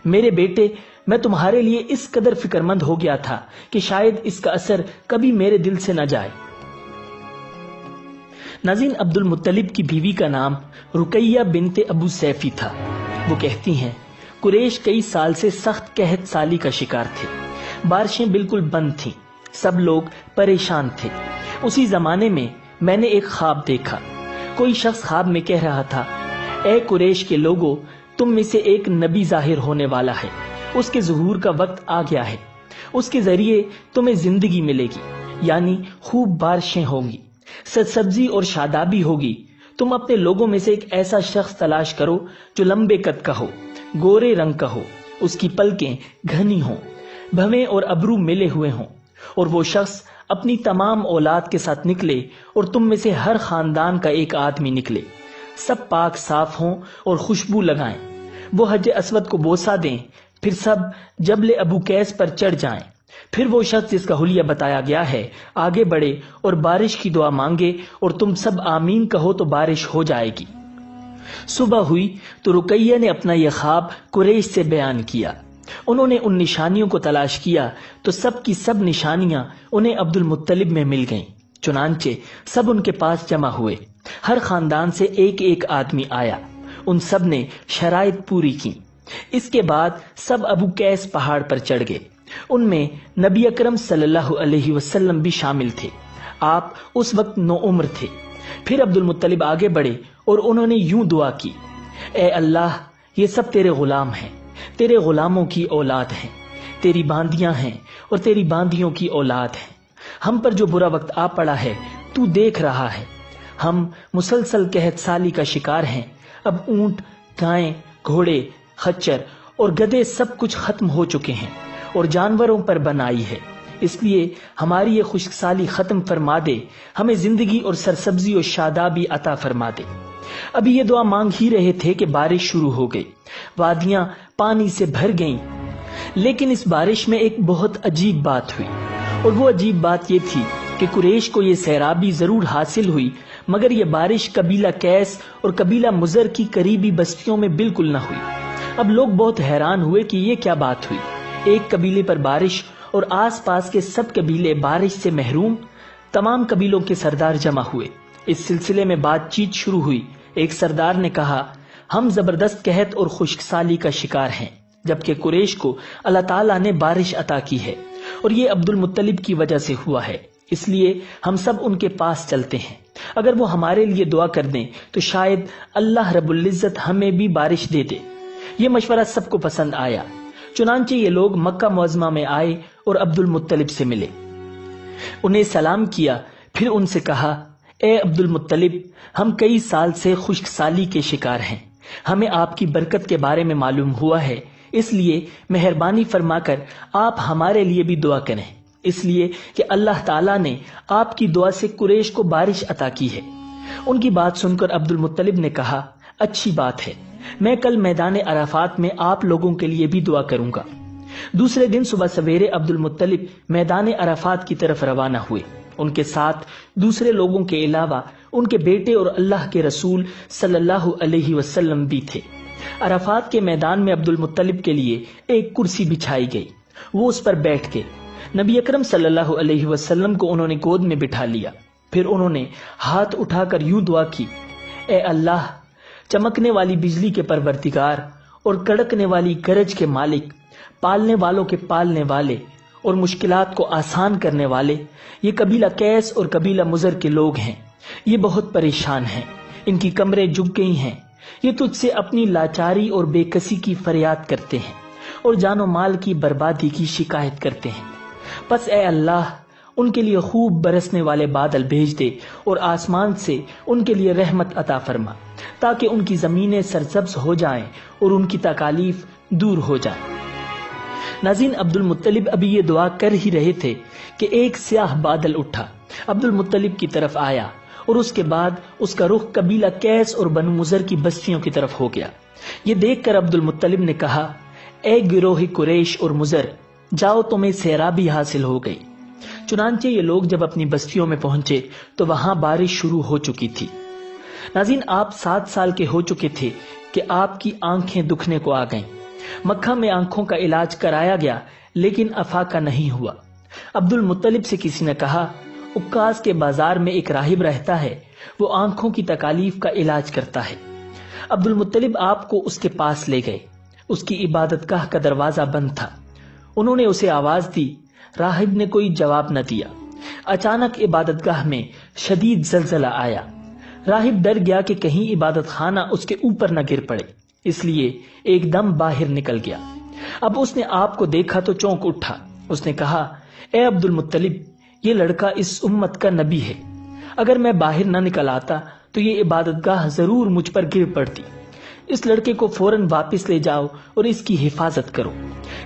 میرے بیٹے، میں تمہارے لیے اس قدر فکر مند ہو گیا تھا کہ شاید اس کا اثر کبھی میرے دل سے نہ جائے۔ ناظرین، عبد المطلب کی بیوی کا نام رقیہ بنت ابو سیفی تھا۔ وہ کہتی ہیں، قریش کئی سال سے سخت قحط سالی کا شکار تھے، بارشیں بالکل بند تھیں، سب لوگ پریشان تھے۔ اسی زمانے میں میں نے ایک خواب دیکھا۔ کوئی شخص خواب میں کہہ رہا تھا، اے قریش کے لوگوں، تم میں سے ایک نبی ظاہر ہونے والا ہے، اس کے ظہور کا وقت آ گیا ہے، اس کے ذریعے تمہیں زندگی ملے گی، یعنی خوب بارشیں ہوں گی، سبزی اور شادابی ہوگی۔ تم اپنے لوگوں میں سے ایک ایسا شخص تلاش کرو جو لمبے قد کا ہو، گورے رنگ کا ہو، اس کی پلکیں گھنی ہوں، بھویں اور ابرو ملے ہوئے ہوں، اور وہ شخص اپنی تمام اولاد کے ساتھ نکلے اور تم میں سے ہر خاندان کا ایک آدمی نکلے، سب پاک صاف ہوں اور خوشبو لگائیں، وہ حجر اسود کو بوسہ دیں، پھر سب جبل ابو قیس پر چڑھ جائیں، پھر وہ شخص جس کا حلیہ بتایا گیا ہے آگے بڑھے اور بارش کی دعا مانگے، اور تم سب آمین کہو تو بارش ہو جائے گی۔ صبح ہوئی تو رقیہ نے اپنا یہ خواب قریش سے بیان کیا۔ انہوں نے ان نشانیوں کو تلاش کیا تو سب کی سب نشانیاں انہیں عبد المطلب میں مل گئیں۔ چنانچہ سب ان کے پاس جمع ہوئے، ہر خاندان سے ایک ایک آدمی آیا، ان سب نے شرائط پوری کی۔ اس کے بعد سب ابو قیس پہاڑ پر چڑھ گئے۔ ان میں نبی اکرم صلی اللہ علیہ وسلم بھی شامل تھے، آپ اس وقت نوعمر تھے۔ پھر عبد المطلب آگے بڑھے اور انہوں نے یوں دعا کی، اے اللہ، یہ سب تیرے غلام ہیں، تیرے غلاموں کی اولاد ہیں، تیری باندیاں ہیں اور تیری باندیوں کی اولاد ہیں۔ ہم پر جو برا وقت آ پڑا ہے تو دیکھ رہا ہے، ہم مسلسل قحط سالی کا شکار ہیں۔ اب اونٹ، گائیں، گھوڑے، خچر اور گدھے سب کچھ ختم ہو چکے ہیں، اور جانوروں پر بنائی ہے، اس لیے ہماری یہ خشک سالی ختم فرما دے، ہمیں زندگی اور سرسبزی اور شادابی عطا فرما دے۔ ابھی یہ دعا مانگ ہی رہے تھے کہ بارش شروع ہو گئی، وادیاں پانی سے بھر گئیں، لیکن اس بارش میں ایک بہت عجیب بات ہوئی، اور وہ عجیب بات یہ تھی کہ قریش کو یہ سیرابی ضرور حاصل ہوئی، مگر یہ بارش قبیلہ کیس اور قبیلہ مضر کی قریبی بستیوں میں بالکل نہ ہوئی۔ اب لوگ بہت حیران ہوئے کہ یہ کیا بات ہوئی، ایک قبیلے پر بارش اور آس پاس کے سب قبیلے بارش سے محروم۔ تمام قبیلوں کے سردار جمع ہوئے، اس سلسلے میں بات چیت شروع ہوئی۔ ایک سردار نے کہا، ہم زبردست قحط اور خشک سالی کا شکار ہیں، جبکہ قریش کو اللہ تعالیٰ نے بارش عطا کی ہے، اور یہ عبد المطلب کی وجہ سے ہوا ہے، اس لیے ہم سب ان کے پاس چلتے ہیں۔ اگر وہ ہمارے لیے دعا کر دیں تو شاید اللہ رب العزت ہمیں بھی بارش دے دے۔ یہ مشورہ سب کو پسند آیا، چنانچہ یہ لوگ مکہ معظمہ میں آئے اور عبد المطلب سے ملے، انہیں سلام کیا، پھر ان سے کہا، اے عبد المطلب، ہم کئی سال سے خشک سالی کے شکار ہیں، ہمیں آپ کی برکت کے بارے میں معلوم ہوا ہے، اس لیے مہربانی فرما کر آپ ہمارے لیے بھی دعا کریں، اس لیے کہ اللہ تعالیٰ نے آپ کی دعا سے قریش کو بارش عطا کی ہے۔ ان کی بات سن کر عبد المطلب نے کہا، اچھی بات ہے، میں کل میدان عرفات میں آپ لوگوں کے لیے بھی دعا کروں گا۔ دوسرے دن صبح سویرے عبد المطلب میدان عرفات کی طرف روانہ ہوئے، ان کے ساتھ دوسرے لوگوں کے علاوہ ان کے بیٹے اور اللہ کے رسول صلی اللہ علیہ وسلم بھی تھے۔ عرفات کے میدان میں عبد المطلب کے لیے ایک کرسی بچھائی گئی، وہ اس پر بیٹھ کے نبی اکرم صلی اللہ علیہ وسلم کو انہوں نے گود میں بٹھا لیا، پھر انہوں نے ہاتھ اٹھا کر یوں دعا کی، اے اللہ، چمکنے والی بجلی کے پروردگار اور کڑکنے والی گرج کے مالک، پالنے والوں کے پالنے والے اور مشکلات کو آسان کرنے والے، یہ قبیلہ کیس اور قبیلہ مضر کے لوگ ہیں، یہ بہت پریشان ہیں، ان کی کمریں جھک گئی ہیں، یہ تجھ سے اپنی لاچاری اور بے کسی کی فریاد کرتے ہیں اور جان و مال کی بربادی کی شکایت کرتے ہیں، پس اے اللہ ان کے لیے خوب برسنے والے بادل بھیج دے اور آسمان سے ان کے لیے رحمت عطا فرما، تاکہ ان کی زمینیں سرسبز ہو جائیں اور ان کی تکالیف دور ہو جائیں۔ ناظرین، عبد المطلب ابھی یہ دعا کر ہی رہے تھے کہ ایک سیاہ بادل اٹھا، عبد المطلب کی طرف آیا، اور اس کے بعد اس کا رخ قبیلہ کیس اور بنو مضر کی بستیوں کی طرف ہو گیا۔ یہ دیکھ کر عبد المطلب نے کہا، اے گروہ قریش اور مضر، جاؤ، تمہیں سیرابی حاصل ہو گئی۔ چنانچہ یہ لوگ جب اپنی بستیوں میں پہنچے تو وہاں بارش شروع ہو چکی تھی۔ ناظرین، آپ 7 سال کے ہو چکے تھے کہ آپ کی آنکھیں دکھنے کو آ گئیں۔ مکہ میں آنکھوں کا علاج کرایا گیا لیکن افاقہ نہیں ہوا۔ عبد المطلب سے کسی نے کہا، عکاظ کے بازار میں ایک راہب رہتا ہے، وہ آنکھوں کی تکالیف کا علاج کرتا ہے۔ عبد المطلب آپ کو اس کے پاس لے گئے، اس کی عبادت گاہ کا دروازہ بند تھا، انہوں نے اسے آواز دی، راہب نے کوئی جواب نہ دیا۔ اچانک عبادت گاہ میں شدید زلزلہ آیا، راہب ڈر گیا کہ کہیں عبادت خانہ اس کے اوپر نہ گر پڑے، اس لیے ایک دم باہر نکل گیا۔ اب اس نے آپ کو دیکھا تو چونک اٹھا، اس نے کہا، اے عبد المطلب، یہ لڑکا اس امت کا نبی ہے، اگر میں باہر نہ نکل آتا تو یہ عبادت گاہ ضرور مجھ پر گر پڑتی، اس لڑکے کو فوراً واپس لے جاؤ اور اس کی حفاظت کرو،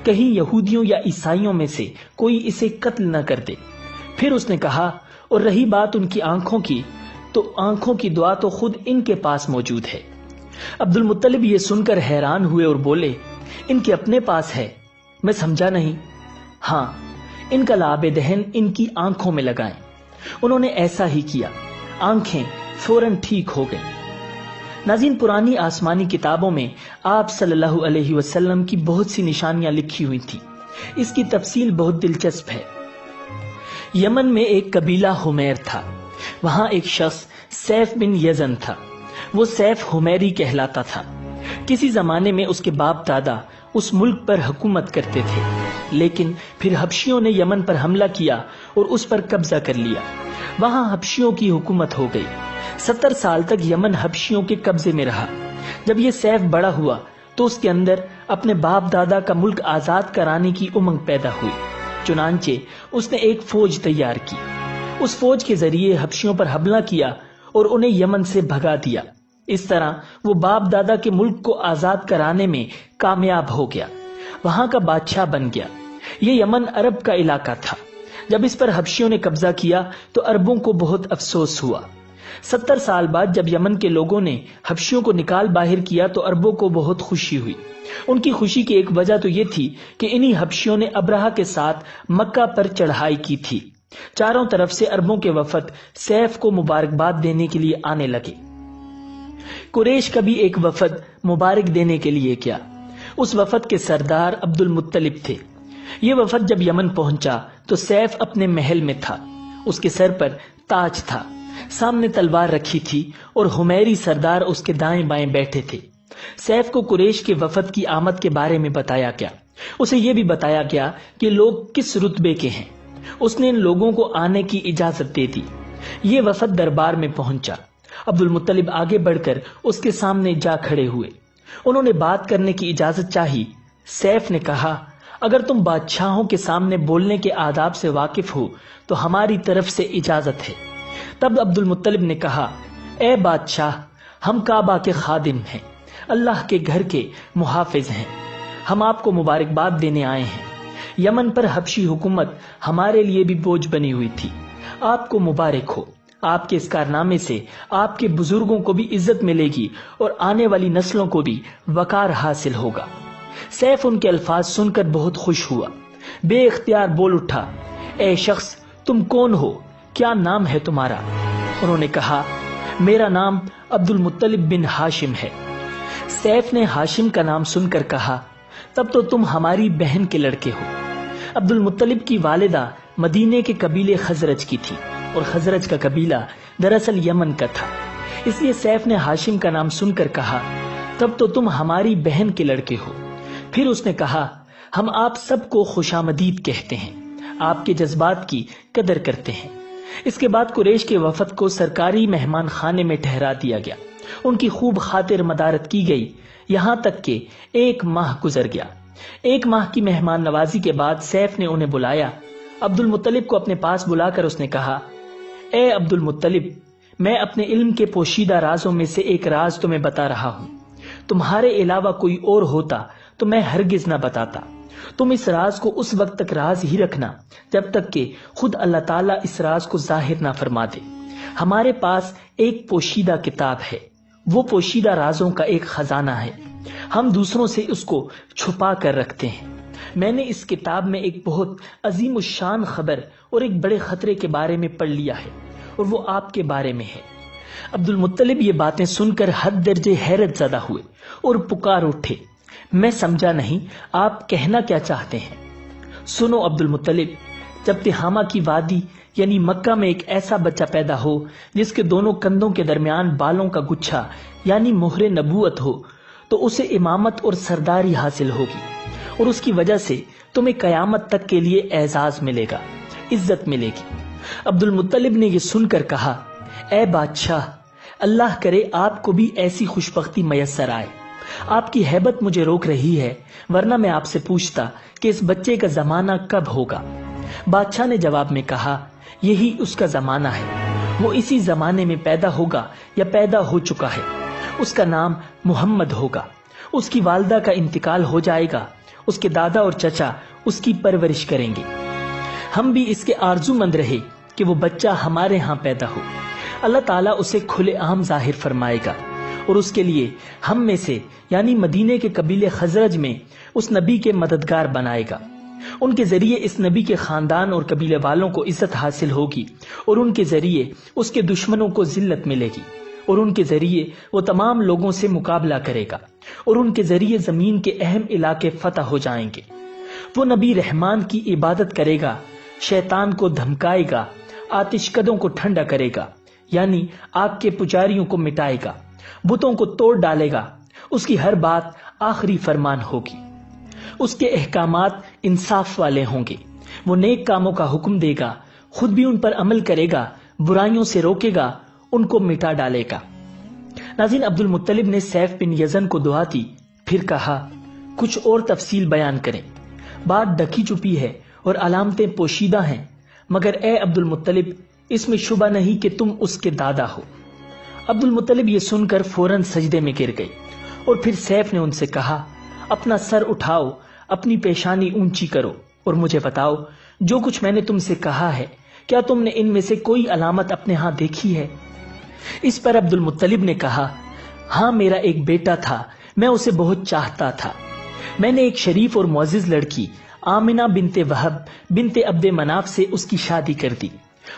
کہیں یہودیوں یا عیسائیوں میں سے کوئی اسے قتل نہ کر دے۔ پھر اس نے کہا، اور رہی بات ان کی آنکھوں کی، تو آنکھوں کی دعا تو خود ان کے پاس موجود ہے۔ عبد المطلب یہ سن کر حیران ہوئے اور بولے، ان کے اپنے پاس ہے؟ میں سمجھا نہیں۔ ہاں، ان کا لعاب دہن ان کی آنکھوں میں لگائیں۔ انہوں نے ایسا ہی کیا، آنکھیں فوراً ٹھیک ہو گئیں۔ ناظرین، پرانی آسمانی کتابوں میں آپ صلی اللہ علیہ وسلم کی بہت سی نشانیاں لکھی ہوئی تھی، اس کی تفصیل بہت دلچسپ ہے۔ یمن میں ایک قبیلہ حمیر تھا، وہاں ایک شخص سیف بن یزن تھا، وہ سیف حمیری کہلاتا تھا۔ کسی زمانے میں اس کے باپ دادا اس ملک پر حکومت کرتے تھے، لیکن پھر حبشیوں نے یمن پر حملہ کیا اور اس پر قبضہ کر لیا، وہاں حبشیوں کی حکومت ہو گئی۔ 70 سال تک یمن حبشیوں کے قبضے میں رہا۔ جب یہ سیف بڑا ہوا تو اس کے اندر اپنے باپ دادا کا ملک آزاد کرانے کی امنگ پیدا ہوئی، چنانچہ اس نے ایک فوج تیار کی، اس فوج کے ذریعے حبشیوں پر حملہ کیا اور انہیں یمن سے بھگا دیا۔ اس طرح وہ باپ دادا کے ملک کو آزاد کرانے میں کامیاب ہو گیا، وہاں کا بادشاہ بن گیا۔ یہ یمن عرب کا علاقہ تھا۔ جب اس پر حبشیوں نے قبضہ کیا تو عربوں کو بہت افسوس ہوا۔ 70 سال بعد جب یمن کے لوگوں نے حبشیوں کو نکال باہر کیا تو عربوں کو بہت خوشی ہوئی۔ ان کی خوشی کی ایک وجہ تو یہ تھی کہ انہی حبشیوں نے ابرہہ کے ساتھ مکہ پر چڑھائی کی تھی۔ چاروں طرف سے عربوں کے وفد سیف کو مبارکباد دینے کے لیے آنے لگے۔ قریش کا بھی ایک وفد مبارک دینے کے لیے کیا۔ اس وفد کے سردار عبد المطلب تھے۔ یہ وفد جب یمن پہنچا تو سیف اپنے محل میں تھا۔ اس کے سر پر تاج تھا، سامنے تلوار رکھی تھی اور حمیری سردار اس کے دائیں بائیں بیٹھے تھے۔ سیف کو قریش کے وفد کی آمد کے بارے میں بتایا گیا۔ اسے یہ بھی بتایا گیا کہ لوگ کس رتبے کے ہیں۔ اس نے ان لوگوں کو آنے کی اجازت دے دی۔ یہ وفد دربار میں پہنچا۔ عبد المطلب آگے بڑھ کر اس کے سامنے جا کھڑے ہوئے۔ انہوں نے بات کرنے کی اجازت چاہی۔ سیف نے کہا، اگر تم بادشاہوں کے سامنے بولنے کے آداب سے واقف ہو تو ہماری طرف سے اجازت ہے۔ تب عبد المطلب نے کہا، اے بادشاہ، ہم کعبہ کے خادم ہیں، اللہ کے گھر کے محافظ ہیں، ہم آپ کو مبارکباد دینے آئے ہیں۔ یمن پر حبشی حکومت ہمارے لیے بھی بوجھ بنی ہوئی تھی، آپ کو مبارک ہو۔ آپ کے اس کارنامے سے آپ کے بزرگوں کو بھی عزت ملے گی اور آنے والی نسلوں کو بھی وقار حاصل ہوگا۔ سیف ان کے الفاظ سن کر بہت خوش ہوا، بے اختیار بول اٹھا، اے شخص، تم کون ہو؟ کیا نام ہے تمہارا؟ انہوں نے کہا، میرا نام عبد المطلب بن ہاشم ہے۔ سیف نے ہاشم کا نام سن کر کہا، تب تو تم ہماری بہن کے لڑکے ہو۔ عبد المطلب کی والدہ مدینے کے قبیلے خزرج کی تھی اور خزرج کا قبیلہ دراصل یمن کا تھا، اس لیے سیف نے ہاشم کا نام سن کر کہا، تب تو تم ہماری بہن کے لڑکے ہو۔ پھر اس نے کہا، ہم آپ سب کو خوش آمدید کہتے ہیں، آپ کے جذبات کی قدر کرتے ہیں۔ اس کے بعد قریش کے وفد کو سرکاری مہمان خانے میں ٹھہرا دیا گیا۔ ان کی خوب خاطر مدارت کی گئی، یہاں تک کہ 1 ماہ گزر گیا۔ 1 ماہ کی مہمان نوازی کے بعد سیف نے انہیں بلایا۔ عبد المطلب کو اپنے پاس بلا کر اس نے کہا، اے عبد المطلب، میں اپنے علم کے پوشیدہ رازوں میں سے ایک راز تمہیں بتا رہا ہوں۔ تمہارے علاوہ کوئی اور ہوتا تو میں ہرگز نہ بتاتا۔ تم اس راز کو اس وقت تک راز ہی رکھنا جب تک کہ خود اللہ تعالیٰ اس راز کو ظاہر نہ فرما دے۔ ہمارے پاس ایک پوشیدہ کتاب ہے، وہ پوشیدہ رازوں کا ایک خزانہ ہے، ہم دوسروں سے اس کو چھپا کر رکھتے ہیں۔ میں نے اس کتاب میں ایک بہت عظیم الشان خبر اور ایک بڑے خطرے کے بارے میں پڑھ لیا ہے، اور وہ آپ کے بارے میں ہے۔ عبد المطلب یہ باتیں سن کر حد درجے حیرت زدہ ہوئے اور پکار اٹھے، میں سمجھا نہیں آپ کہنا کیا چاہتے ہیں۔ سنو عبد المطلب، جب تہامہ کی وادی یعنی مکہ میں ایک ایسا بچہ پیدا ہو جس کے دونوں کندھوں کے درمیان بالوں کا گچھا یعنی مہر نبوت ہو تو اسے امامت اور سرداری حاصل ہوگی، اور اس کی وجہ سے تمہیں قیامت تک کے لیے اعزاز ملے گا، عزت ملے گی۔ عبد المطلب نے یہ سن کر کہا، اے بادشاہ، اللہ کرے آپ کو بھی ایسی خوشبختی میسر آئے۔ آپ کی ہیبت مجھے روک رہی ہے، ورنہ میں آپ سے پوچھتا کہ اس بچے کا زمانہ کب ہوگا۔ بادشاہ نے جواب میں کہا، یہی اس کا زمانہ ہے، وہ اسی زمانے میں پیدا ہوگا یا پیدا ہو چکا ہے۔ اس کا نام محمد ہوگا۔ اس کی والدہ کا انتقال ہو جائے گا، اس کے دادا اور چچا اس کی پرورش کریں گے۔ ہم بھی اس کے آرزو مند رہے کہ وہ بچہ ہمارے ہاں پیدا ہو۔ اللہ تعالیٰ اسے کھلے عام ظاہر فرمائے گا اور اس کے لیے ہم میں سے یعنی مدینے کے قبیلے خزرج میں اس نبی کے مددگار بنائے گا۔ ان کے ذریعے اس نبی کے خاندان اور قبیلے والوں کو عزت حاصل ہوگی، اور ان کے ذریعے اس کے دشمنوں کو ذلت ملے گی، اور ان کے ذریعے وہ تمام لوگوں سے مقابلہ کرے گا، اور ان کے ذریعے زمین کے اہم علاقے فتح ہو جائیں گے۔ وہ نبی رحمان کی عبادت کرے گا، شیطان کو دھمکائے گا، آتش کدوں کو ٹھنڈا کرے گا یعنی آگ کے پجاریوں کو مٹائے گا، بتوں کو توڑ ڈالے گا۔ اس کی ہر بات آخری فرمان ہوگی۔ اس کے احکامات انصاف والے ہوں گے۔ وہ نیک کاموں کا حکم دے گا، خود بھی ان پر عمل کرے گا، برائیوں سے روکے گا، ان کو مٹا ڈالے گا۔ ناظرین، عبد المطلب نے سیف بن یزن کو دعا دی، پھر کہا، کچھ اور تفصیل بیان کریں۔ بات ڈھکی چھپی ہے اور علامتیں پوشیدہ ہیں، مگر اے عبد المطلب، اس میں شبہ نہیں کہ تم اس کے دادا ہو۔ عبد المطلب یہ سن کر فوراً سجدے میں گر گئے، اور پھر سیف نے ان سے کہا، اپنا سر اٹھاؤ، اپنی پیشانی اونچی کرو۔ اور مجھے بتاؤ جو کچھ میں نے تم سے کہا ہے کیا تم نے ان میں سے کوئی علامت اپنے ہاں دیکھی ہے؟ اس پر عبد المطلب نے کہا ہاں میرا ایک بیٹا تھا، میں اسے بہت چاہتا تھا۔ میں نے ایک شریف اور معزز لڑکی آمنہ بنت وہب بنت عبد مناف سے اس کی شادی کر دی۔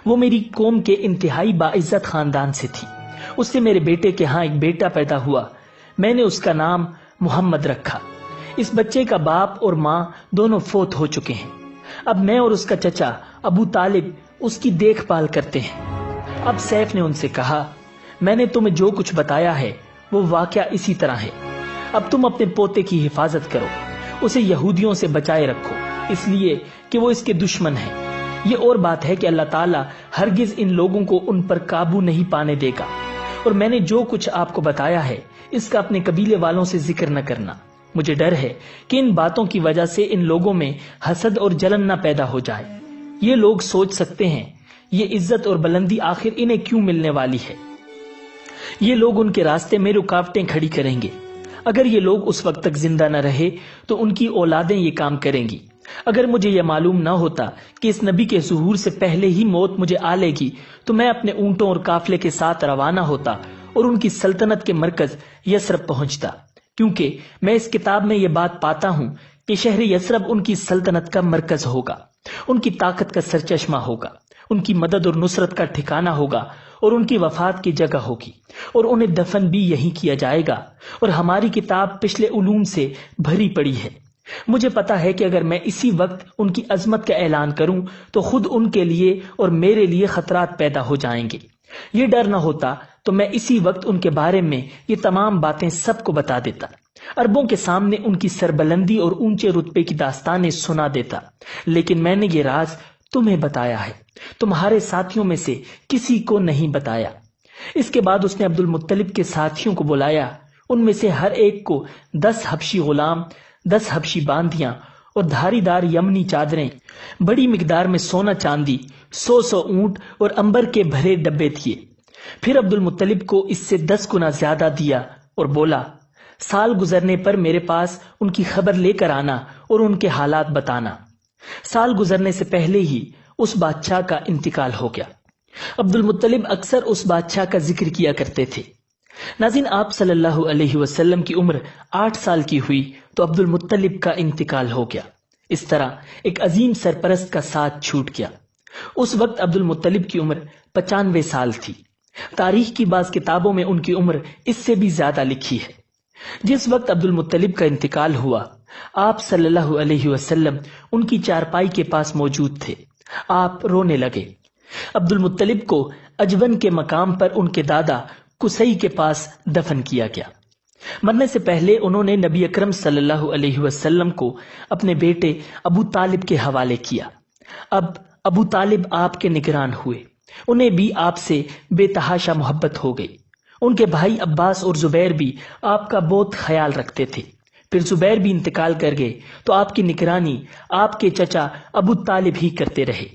وہ میری قوم کے انتہائی باعزت خاندان سے تھی۔ اس سے میرے بیٹے کے ہاں ایک بیٹا پیدا ہوا، میں نے اس کا نام محمد رکھا۔ اس بچے کا باپ اور ماں دونوں فوت ہو چکے ہیں۔ اب میں اور اس کا چچا ابو طالب اس کی دیکھ بھال کرتے ہیں۔ اب سیف نے ان سے کہا میں نے تمہیں جو کچھ بتایا ہے وہ واقعہ اسی طرح ہے۔ اب تم اپنے پوتے کی حفاظت کرو، اسے یہودیوں سے بچائے رکھو، اس لیے کہ وہ اس کے دشمن ہیں۔ یہ اور بات ہے کہ اللہ تعالیٰ ہرگز ان لوگوں کو ان پر قابو نہیں پانے دے گا، اور میں نے جو کچھ آپ کو بتایا ہے اس کا اپنے قبیلے والوں سے ذکر نہ کرنا۔ مجھے ڈر ہے کہ ان باتوں کی وجہ سے ان لوگوں میں حسد اور جلن نہ پیدا ہو جائے۔ یہ لوگ سوچ سکتے ہیں یہ عزت اور بلندی آخر انہیں کیوں ملنے والی ہے۔ یہ لوگ ان کے راستے میں رکاوٹیں کھڑی کریں گے۔ اگر یہ لوگ اس وقت تک زندہ نہ رہے تو ان کی اولادیں یہ کام کریں گی۔ اگر مجھے یہ معلوم نہ ہوتا کہ اس نبی کے ظہور سے پہلے ہی موت مجھے آ لے گی تو میں اپنے اونٹوں اور قافلے کے ساتھ روانہ ہوتا اور ان کی سلطنت کے مرکز یثرب پہنچتا، کیونکہ میں اس کتاب میں یہ بات پاتا ہوں کہ شہر یثرب ان کی سلطنت کا مرکز ہوگا، ان کی طاقت کا سرچشمہ ہوگا، ان کی مدد اور نصرت کا ٹھکانہ ہوگا اور ان کی وفات کی جگہ ہوگی، اور انہیں دفن بھی یہی کیا جائے گا، اور ہماری کتاب پچھلے علوم سے بھری پڑی ہے۔ مجھے پتا ہے کہ اگر میں اسی وقت ان کی عظمت کا اعلان کروں تو خود ان کے لیے اور میرے لیے خطرات پیدا ہو جائیں گے۔ یہ ڈر نہ ہوتا تو میں اسی وقت ان کے بارے میں یہ تمام باتیں سب کو بتا دیتا، عربوں کے سامنے ان کی سربلندی اور اونچے رتبے کی داستانیں سنا دیتا، لیکن میں نے یہ راز تمہیں بتایا ہے، تمہارے ساتھیوں میں سے کسی کو نہیں بتایا۔ اس کے بعد اس نے عبد المطلب کے ساتھیوں کو بلایا، ان میں سے ہر ایک کو 10 حبشی غلام، 10 حبشی باندیاں اور دھاری دار یمنی چادریں، بڑی مقدار میں سونا چاندی، 100 اونٹ اور انبر کے بھرے ڈبے دیے۔ پھر عبد المطلب کو اس سے 10 گنا زیادہ دیا اور بولا سال گزرنے پر میرے پاس ان کی خبر لے کر آنا اور ان کے حالات بتانا۔ سال گزرنے سے پہلے ہی اس بادشاہ کا انتقال ہو گیا۔ عبد المطلب اکثر اس بادشاہ کا ذکر کیا کرتے تھے۔ ناظرین، آپ صلی اللہ علیہ وسلم کی عمر 8 سال کی ہوئی تو عبد المطلب کا انتقال ہو گیا۔ اس طرح ایک عظیم سرپرست کا ساتھ چھوٹ گیا۔ اس وقت عبد المطلب کی عمر 95 سال تھی۔ تاریخ کی بعض کتابوں میں ان کی عمر اس سے بھی زیادہ لکھی ہے۔ جس وقت عبد المطلب کا انتقال ہوا، آپ صلی اللہ علیہ وسلم ان کی چارپائی کے پاس موجود تھے۔ آپ رونے لگے۔ عبد المطلب کو اجون کے مقام پر ان کے دادا قصی کے پاس دفن کیا گیا۔ مرنے سے پہلے انہوں نے نبی اکرم صلی اللہ علیہ وسلم کو اپنے بیٹے ابو طالب کے حوالے کیا۔ اب ابو طالب آپ کے نگران ہوئے، انہیں بھی آپ سے بے تحاشا محبت ہو گئی۔ ان کے بھائی عباس اور زبیر بھی آپ کا بہت خیال رکھتے تھے۔ پھر زبیر بھی انتقال کر گئے تو آپ کی نگرانی آپ کے چچا ابو طالب ہی کرتے رہے۔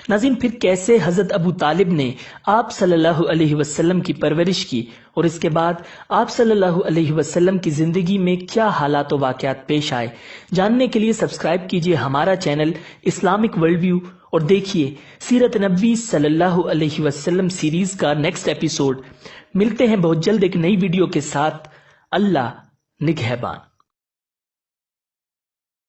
ناظرین، پھر کیسے حضرت ابو طالب نے آپ صلی اللہ علیہ وسلم کی پرورش کی اور اس کے بعد آپ صلی اللہ علیہ وسلم کی زندگی میں کیا حالات و واقعات پیش آئے، جاننے کے لیے سبسکرائب کیجئے ہمارا چینل اسلامک ورلڈ ویو اور دیکھیے سیرت نبوی صلی اللہ علیہ وسلم سیریز کا نیکسٹ ایپیسوڈ۔ ملتے ہیں بہت جلد ایک نئی ویڈیو کے ساتھ۔ اللہ نگہبان۔